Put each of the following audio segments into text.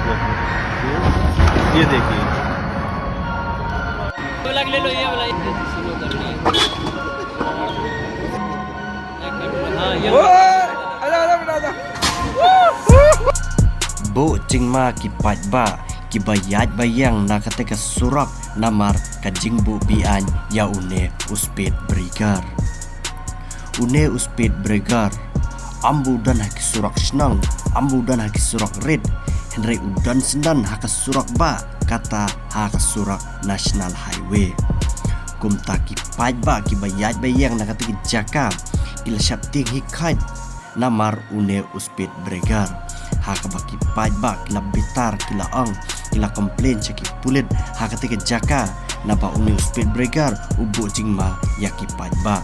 ये देखिए ले लो ये वाला हाँ ये Bo jingma ki pajba ki bayat bayang na kateka surak namar ka jingbu bian ya une uspet brigar. Une uspet brigar ambu dan haki surak senang, ambu dan haki surak red, henry udan sendan haka surak ba kata haka surak national highway. Kumta ki pajba ki bayat bayang na kateka jaka ila syapting hikait namar une uspet brigar. Haka baki pajba kila bitar kila ang kila komplain caki pulit haka teke jaka naba uni uspet bregar ubu jingma yaki pajba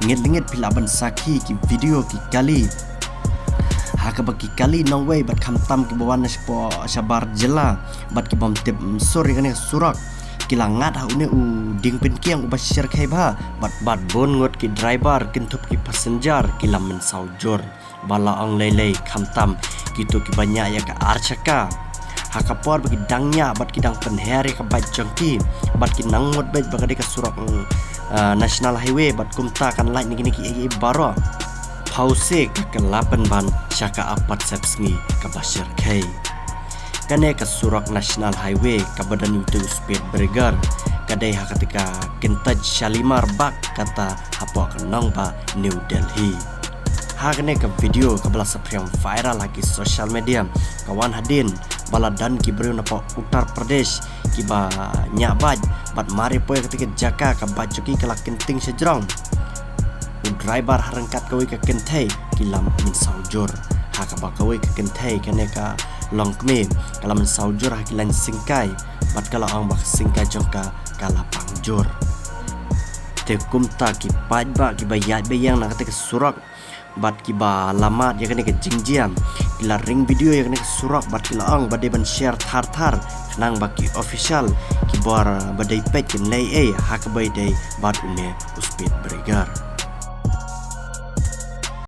ngit-ngit pilaban saki ki video ki kali haka baki kali nangway bat kamtam ki bawana sabar jela bat ki bom tip sorry kane surak kila ngat ha une u ding pen kiang u basir khai ba bat bon ngot ki driver kintup ki passenger kila men saujor bala ang lelei kamtam gitu ki banyak ya ka archaka hakapor bagi dangnya bat kidang penheri ka bat jangki bat kinang mot bet bagade ka surak national highway bat kumta kan light niki niki baro pause ka kelapan ban syaka apat sepsngi ka basir kai kane ka surak national highway ka badan itu speed bregar kadai hakatika kentaj shalimar bak kata hapo kenang ba New Delhi. Hakne ka video kabala sapriang viral lagi social media kawan hadin bala dan ki breu napa Uttar Pradesh ki ba nyabaj bat mari poe ketika jaka ka bajoki kala kenting sejrong driver harangkat kawe ka kentai ki lam min saujur haka ba kawe ka kentai kane ka longkme kala min saujur hakilan singkai bat kala ang bak singkai jongka kala pangjur te kumta ki pajba ki bayat bayang na ketika surak bat kiba lamat ya kene ke jingjiam ila ring video ya kene surak bat kilaang badai ban share thar nang baki official kibar badai page lay hak bai dai bat une uspet bregar.